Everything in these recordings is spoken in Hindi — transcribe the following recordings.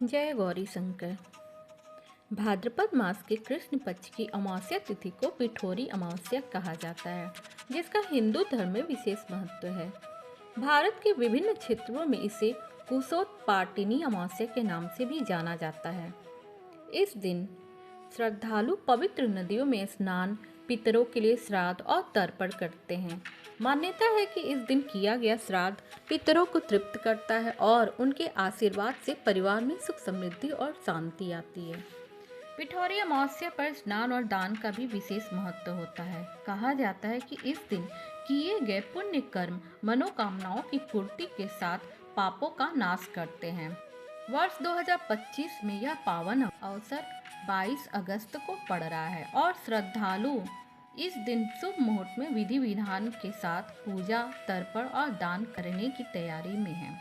जय गौरी शंकर। भाद्रपद मास के कृष्ण पक्ष की अमावस्या तिथि को पिठोरी अमावस्या कहा जाता है, जिसका हिंदू धर्म में विशेष महत्व है। भारत के विभिन्न क्षेत्रों में इसे कुशोत्पाटिनी अमावस्या के नाम से भी जाना जाता है। इस दिन श्रद्धालु पवित्र नदियों में स्नान, पितरों के लिए श्राद्ध और तर्पण करते हैं। मान्यता है कि इस दिन किया गया श्राद्ध पितरों को तृप्त करता है और उनके आशीर्वाद से परिवार में सुख समृद्धि और शांति आती है। पिठोरी अमावस्या पर स्नान और दान का भी विशेष महत्व होता है। कहा जाता है कि इस दिन किए गए पुण्य कर्म मनोकामनाओं की पूर्ति के साथ पापों का नाश करते हैं। वर्ष 2025 में यह पावन अवसर 22 अगस्त को पड़ रहा है और श्रद्धालु इस दिन शुभ मुहूर्त में विधि विधान के साथ पूजा, तर्पण और दान करने की तैयारी में हैं।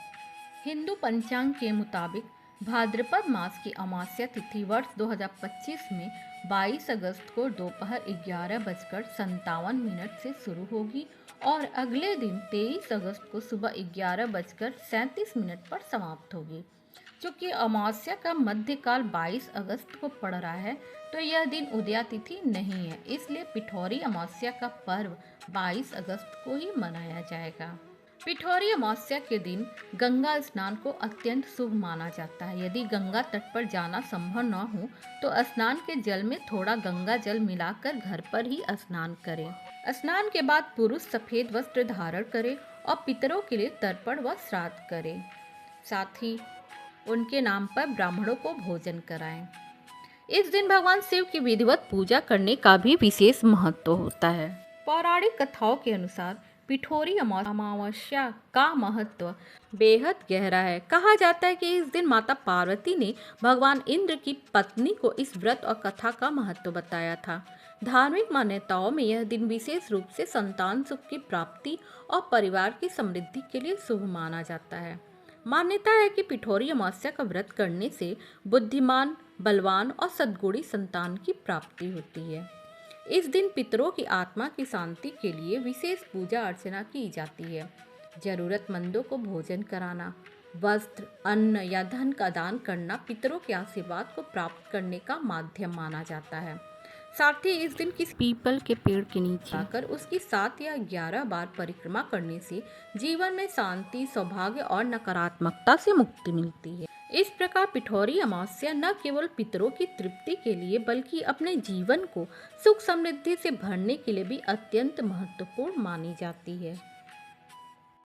हिंदू पंचांग के मुताबिक भाद्रपद मास की अमावस्या तिथि वर्ष 2025 में 22 अगस्त को दोपहर 11:57 से शुरू होगी और अगले दिन 23 अगस्त को सुबह 11:37 पर समाप्त होगी। चूँकि अमावस्या का मध्यकाल 22 अगस्त को पड़ रहा है, तो यह दिन उदया तिथि नहीं है, इसलिए पिठोरी अमावस्या का पर्व 22 अगस्त को ही मनाया जाएगा। पिठोरी अमावस्या के दिन गंगा स्नान को अत्यंत शुभ माना जाता है। यदि गंगा तट पर जाना संभव न हो तो स्नान के जल में थोड़ा गंगा जल मिलाकर घर पर ही स्नान करें। स्नान के बाद पुरुष सफेद वस्त्र धारण करे और पितरों के लिए तर्पण व श्राद्ध करे। साथ ही उनके नाम पर ब्राह्मणों को भोजन कराएं। इस दिन भगवान शिव की विधिवत पूजा करने का भी विशेष महत्व होता है। पौराणिक कथाओं के अनुसार पिठोरी अमावस्या का महत्व बेहद गहरा है। कहा जाता है कि इस दिन माता पार्वती ने भगवान इंद्र की पत्नी को इस व्रत और कथा का महत्व बताया था। धार्मिक मान्यताओं में यह दिन विशेष रूप से संतान सुख की प्राप्ति और परिवार की समृद्धि के लिए शुभ माना जाता है। मान्यता है कि पिठोरी अमावस्या का व्रत करने से बुद्धिमान, बलवान और सद्गुणी संतान की प्राप्ति होती है। इस दिन पितरों की आत्मा की शांति के लिए विशेष पूजा अर्चना की जाती है। जरूरतमंदों को भोजन कराना, वस्त्र, अन्न या धन का दान करना पितरों के आशीर्वाद को प्राप्त करने का माध्यम माना जाता है। साथ ही इस दिन किसी पीपल के पेड़ के नीचे आकर उसकी 7 या 11 बार परिक्रमा करने से जीवन में शांति, सौभाग्य और नकारात्मकता से मुक्ति मिलती है। इस प्रकार पिठोरी अमावस्या न केवल पितरों की तृप्ति के लिए बल्कि अपने जीवन को सुख समृद्धि से भरने के लिए भी अत्यंत महत्वपूर्ण मानी जाती है।